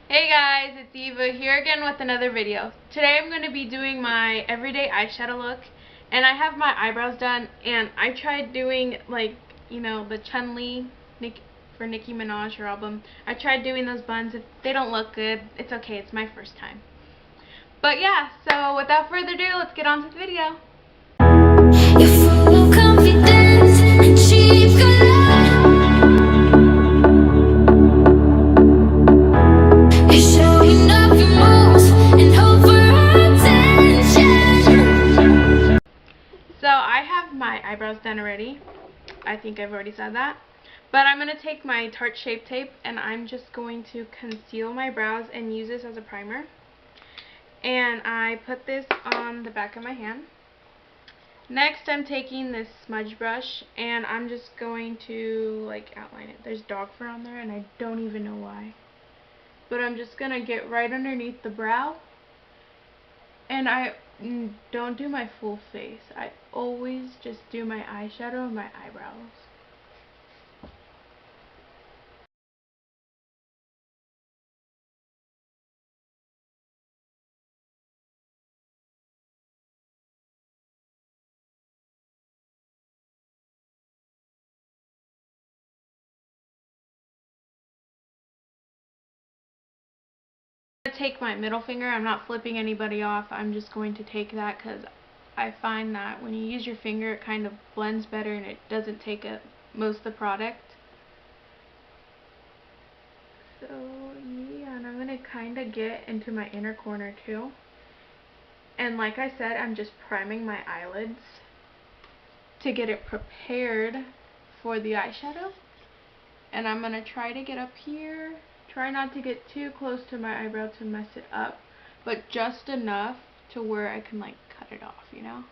Hey guys, it's Eva here again with another video. Today I'm going to be doing my everyday eyeshadow look, and I have my eyebrows done, and I tried doing the Chun-Li for Nicki Minaj, her album. I tried doing those buns. If they don't look good, it's okay, it's my first time. But yeah, so without further ado, let's get on to the video. You're full of confidence and cheap You're showing up your moves and hope for attention. So I have my eyebrows done already. I think I've already said that. But I'm going to take my Tarte Shape Tape and I'm just going to conceal my brows and use this as a primer. And I put this on the back of my hand. Next I'm taking this smudge brush and I'm just going to outline it. There's dog fur on there and I don't even know why. But I'm just going to get right underneath the brow. And I don't do my full face. I always just do my eyeshadow and my eyebrows. Take my middle finger. I'm not flipping anybody off. I'm just going to take that because I find that when you use your finger it kind of blends better and it doesn't take up most of the product. So yeah, and I'm going to kind of get into my inner corner too. And like I said, I'm just priming my eyelids to get it prepared for the eyeshadow. And I'm going to try to get up here. Try not to get too close to my eyebrow to mess it up, but just enough to where I can cut it off, you know?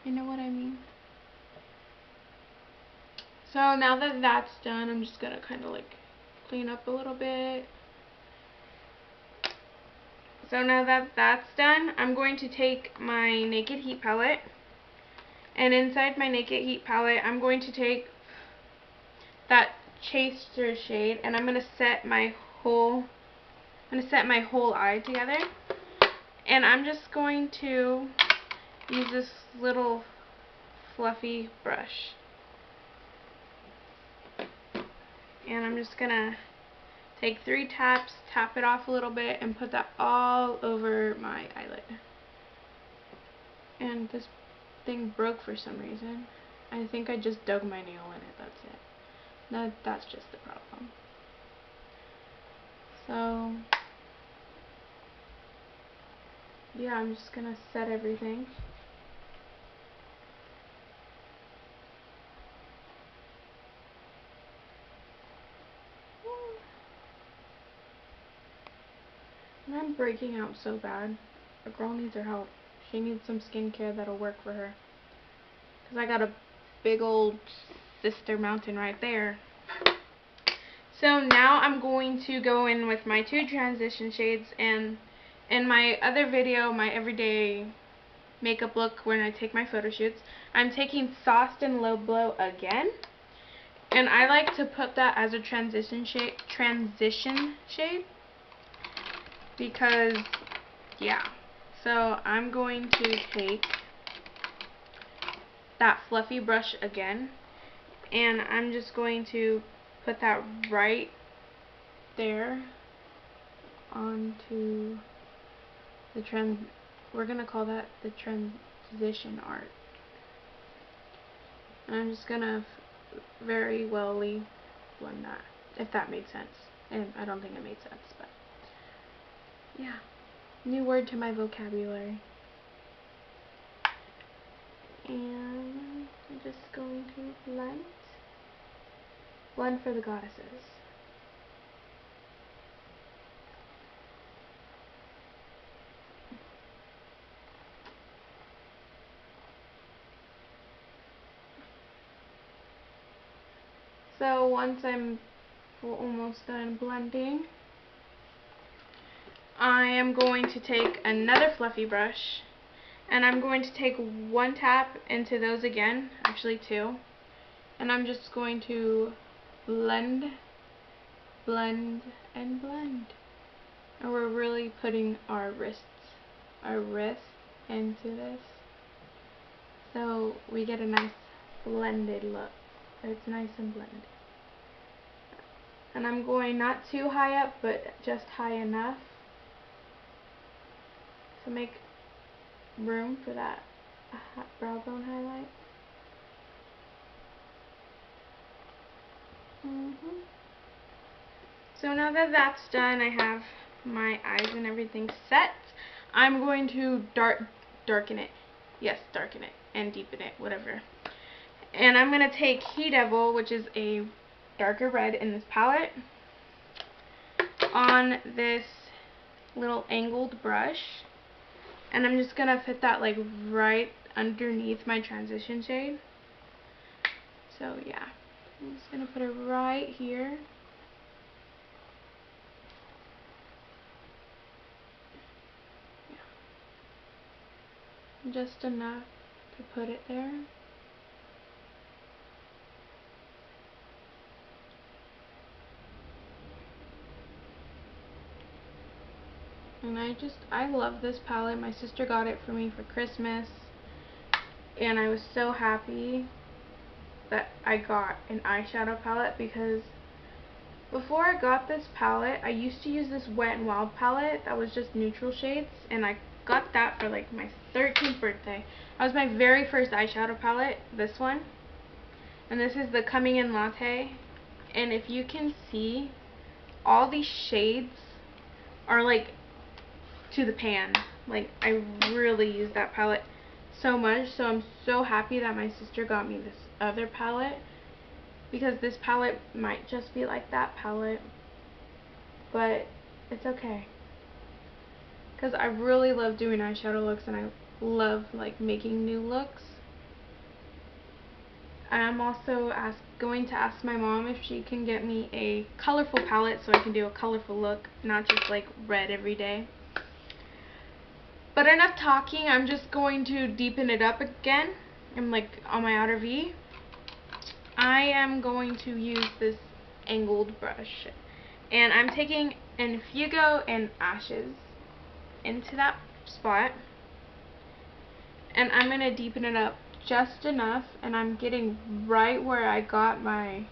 You know what I mean? So now that that's done, I'm just going to kind of clean up a little bit. So now that that's done, I'm going to take my Naked Heat palette, and inside my Naked Heat palette, I'm going to take that Chaser shade, and I'm going to set my whole eye together. And I'm just going to use this little fluffy brush. And I'm just going to take 3 taps, tap it off a little bit, and put that all over my eyelid. And this thing broke for some reason. I think I just dug my nail in it, that's it. That's just the problem. So yeah, I'm just going to set everything. And I'm breaking out so bad. A girl needs her help. She needs some skincare that'll work for her. Because I got a big old sister mountain right there. So now I'm going to go in with my 2 transition shades. And in my other video, my everyday makeup look when I take my photo shoots, I'm taking Sauced and Low Blow again. And I like to put that as a transition shade. Because, yeah. So I'm going to take that fluffy brush again, and I'm just going to put that right there onto the we're going to call that the transition art. And I'm just going to very wellly blend that, if that made sense. And I don't think it made sense, but yeah. New word to my vocabulary. And I'm just going to blend. Blend for the goddesses. So once I'm almost done blending, I am going to take another fluffy brush, and I'm going to take 1 tap into those again, actually 2, and I'm just going to blend, blend, and blend. And we're really putting our wrist into this. So we get a nice blended look. It's nice and blended. And I'm going not too high up, but just high enough to make room for that brow bone highlight. So now that that's done, I have my eyes and everything set. I'm going to darken it. Yes, darken it and deepen it, whatever. And I'm going to take He Devil, which is a darker red in this palette, on this little angled brush. And I'm just going to fit that like right underneath my transition shade. So yeah, I'm just going to put it right here. Just enough to put it there. And I love this palette. My sister got it for me for Christmas, and I was so happy that I got an eyeshadow palette, because before I got this palette, I used to use this Wet n Wild palette that was just neutral shades, and I got that for like my 13th birthday. That was my very first eyeshadow palette, this one. And this is the Coming In Latte. And if you can see, all these shades are like to the pan. Like, I really use that palette so much, so I'm so happy that my sister got me this other palette, because this palette might just be like that palette, but it's okay, because I really love doing eyeshadow looks, and I love like making new looks. I'm also going to ask my mom if she can get me a colorful palette so I can do a colorful look, not just like red every day. But enough talking, I'm just going to deepen it up again. I'm like on my outer V. I am going to use this angled brush, and I'm taking Infugo and Ashes into that spot, and I'm going to deepen it up just enough, and I'm getting right where I got my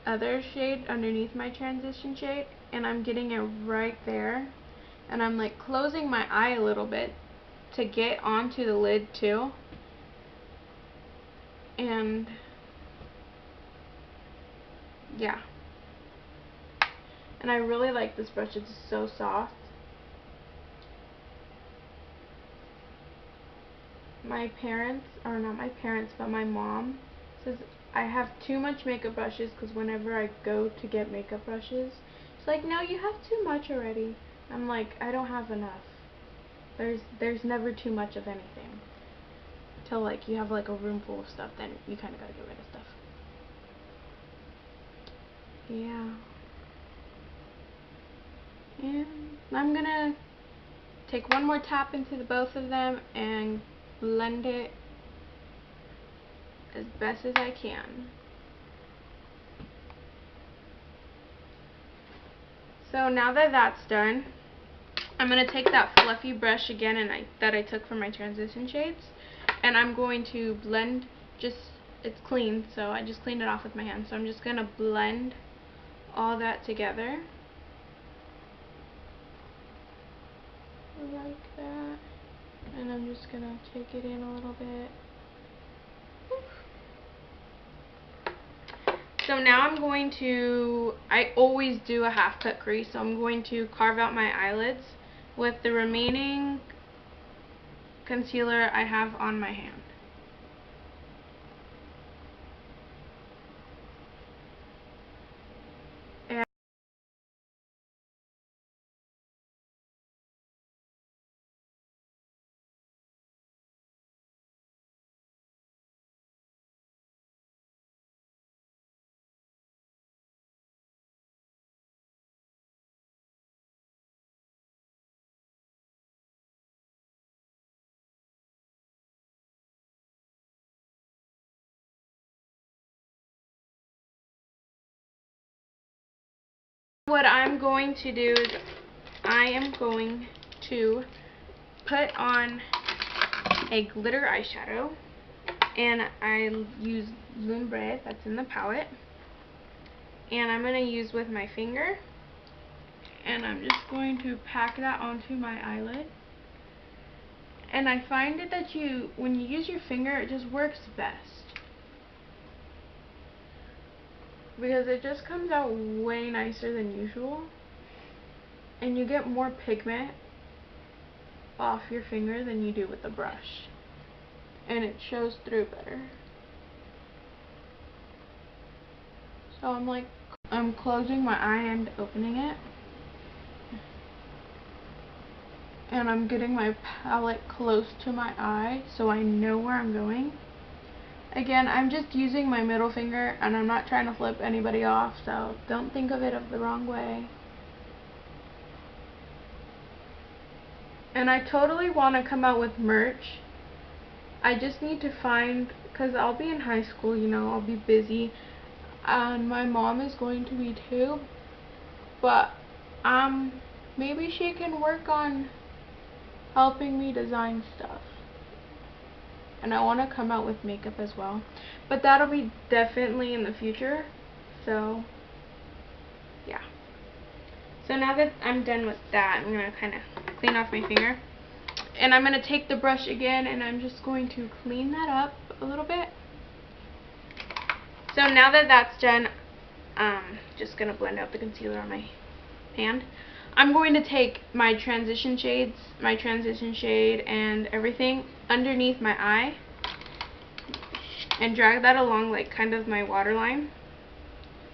other shade underneath my transition shade, and I'm getting it right there, and I'm like closing my eye a little bit to get onto the lid too. And yeah, and I really like this brush. It's so soft. My parents, or not my parents, but my mom says I have too much makeup brushes, because whenever I go to get makeup brushes, she's like, no, you have too much already. I'm like, I don't have enough. There's never too much of anything. Till like you have like a room full of stuff, then you kind of gotta get rid of stuff. Yeah. And I'm gonna take one more tap into the both of them and blend it as best as I can. So now that that's done, I'm going to take that fluffy brush again that I took from my transition shades, and I'm going to blend, it's clean, so I just cleaned it off with my hand, so I'm just going to blend all that together. Like that. And I'm just going to take it in a little bit. So now I'm going to, I always do a half cut crease, so I'm going to carve out my eyelids with the remaining concealer I have on my hand. What I'm going to do is I am going to put on a glitter eyeshadow, and I use Lumbre, that's in the palette, and I'm going to use with my finger, and I'm just going to pack that onto my eyelid. And I find it that when you use your finger, it just works best, because it just comes out way nicer than usual, and you get more pigment off your finger than you do with the brush, and it shows through better. So I'm closing my eye and opening it, and I'm getting my palette close to my eye so I know where I'm going. Again, I'm just using my middle finger, and I'm not trying to flip anybody off, so don't think of it the wrong way. And I totally want to come out with merch. I just need to find, because I'll be in high school, you know, I'll be busy, and my mom is going to be too, but maybe she can work on helping me design stuff. And I want to come out with makeup as well, but that'll be definitely in the future. So yeah, so now that I'm done with that, I'm going to kind of clean off my finger, and I'm going to take the brush again, and I'm just going to clean that up a little bit. So now that that's done, just going to blend out the concealer on my hand. I'm going to take my transition shade and everything underneath my eye and drag that along like kind of my waterline.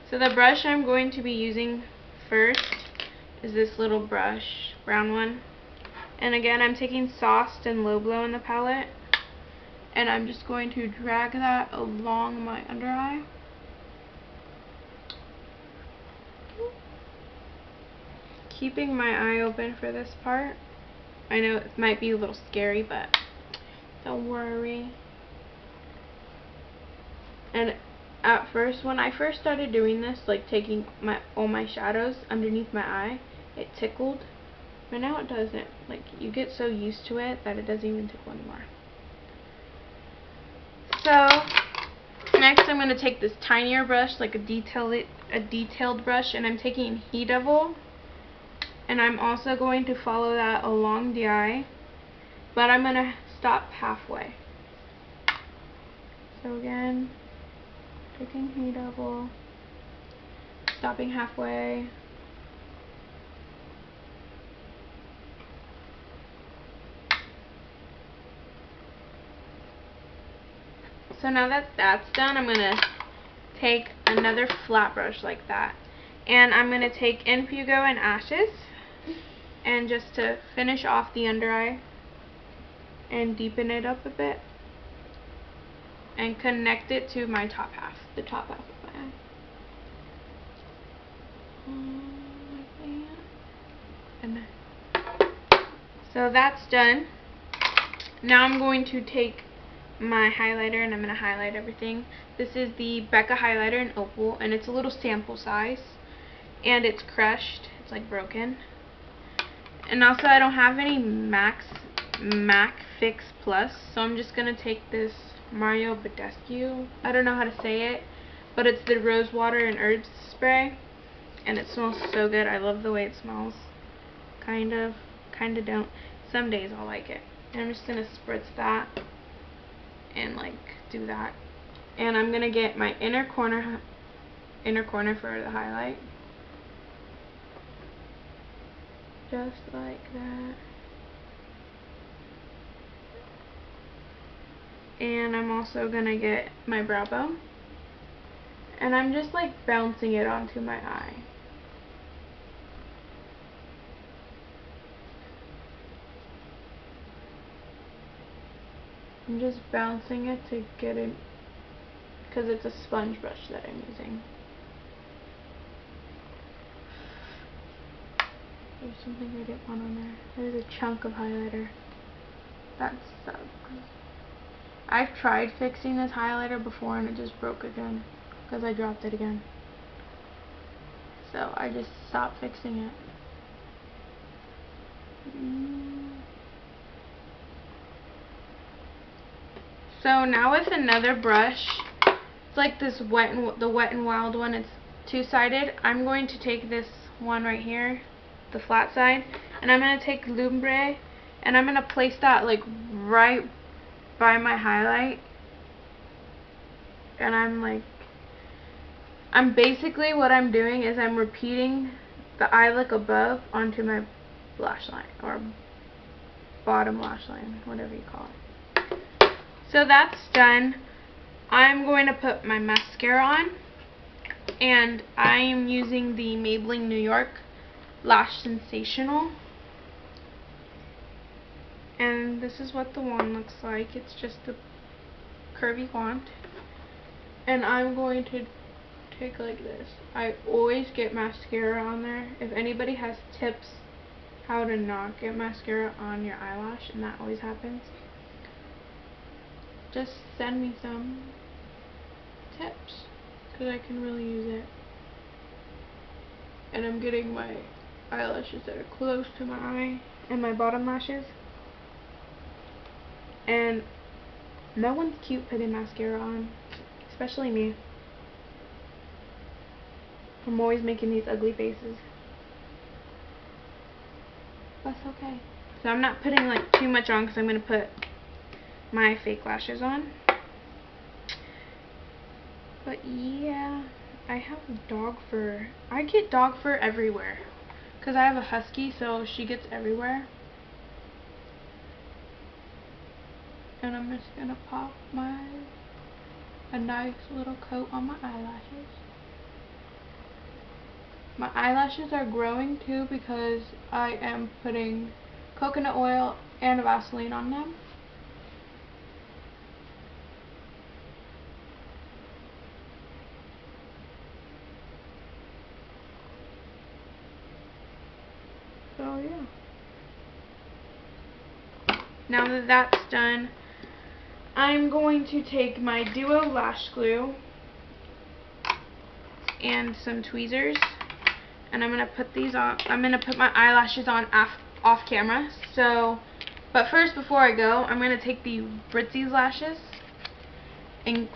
So the brush I'm going to be using first is this little brush, brown one. And again, I'm taking Soft and Low Blow in the palette, and I'm just going to drag that along my under eye. Keeping my eye open for this part. I know it might be a little scary, but don't worry. And at first, when I first started doing this, like taking all my shadows underneath my eye, it tickled. But now it doesn't. Like, you get so used to it that it doesn't even tickle anymore. So next I'm going to take this tinier brush, like a detailed brush, and I'm taking He Devil. And I'm also going to follow that along the eye, but I'm going to stop halfway. So again, taking He Devil, stopping halfway. So now that that's done, I'm going to take another flat brush like that, and I'm going to take Infugo and Ashes, and just to finish off the under eye and deepen it up a bit and connect it to my top half, the top half of my eye. And so that's done. Now I'm going to take my highlighter and I'm going to highlight everything. This is the Becca highlighter in Opal, and it's a little sample size, and it's crushed, it's like broken. And also I don't have any MAC Fix Plus, so I'm just going to take this Mario Badescu, I don't know how to say it, but it's the rose water and herbs spray, and it smells so good. I love the way it smells. Kind of don't. Some days I'll like it. And I'm just going to spritz that and like do that. And I'm going to get my inner corner for the highlight. Just like that. And I'm also going to get my brow bone. And I'm just like bouncing it onto my eye. I'm just bouncing it to get it, because it's a sponge brush that I'm using. There's something I didn't want on there. There's a chunk of highlighter. That sucks. I've tried fixing this highlighter before and it just broke again because I dropped it again. so I just stopped fixing it. So now with another brush, it's like this the Wet n Wild one. It's two-sided. I'm going to take this one right here, the flat side, and I'm going to take Lumbre, and I'm going to place that like right by my highlight. And I'm basically, what I'm doing is I'm repeating the eye look above onto my lash line, or bottom lash line, whatever you call it. So that's done. I'm going to put my mascara on, and I am using the Maybelline New York Lash Sensational. And this is what the wand looks like. It's just a curvy wand. And I'm going to take like this. I always get mascara on there. If anybody has tips how to not get mascara on your eyelash, and that always happens, just send me some tips, because I can really use it. And I'm getting my eyelashes that are close to my eye and my bottom lashes. And no one's cute putting mascara on, especially me. I'm always making these ugly faces. That's okay. So I'm not putting like too much on, because I'm going to put my fake lashes on. But yeah, I have dog fur. I get dog fur everywhere, because I have a husky, so she gets everywhere. And I'm just going to pop a nice little coat on my eyelashes. My eyelashes are growing too, because I am putting coconut oil and Vaseline on them. So yeah. Now that that's done, I'm going to take my Duo Lash Glue and some tweezers, and I'm going to put these on. I'm going to put my eyelashes on off camera. So, but first, before I go, I'm going to take the Britzy's lashes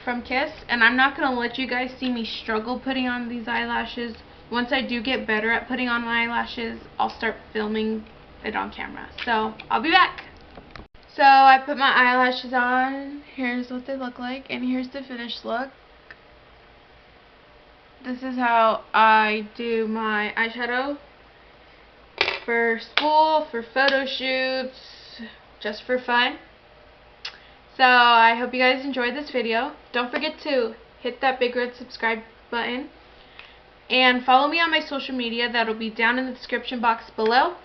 from Kiss, and I'm not going to let you guys see me struggle putting on these eyelashes. Once I do get better at putting on my eyelashes, I'll start filming it on camera. So, I'll be back. So, I put my eyelashes on. Here's what they look like, and here's the finished look. This is how I do my eyeshadow for school, for photo shoots, just for fun. So, I hope you guys enjoyed this video. Don't forget to hit that big red subscribe button. And follow me on my social media. That'll be down in the description box below.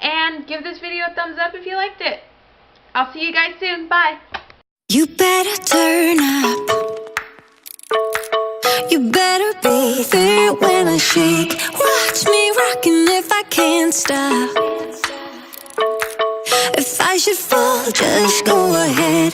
And give this video a thumbs up if you liked it. I'll see you guys soon. Bye. You better turn up. You better be there when I shake. Watch me rocking if I can't stop. If I should fall, just go ahead.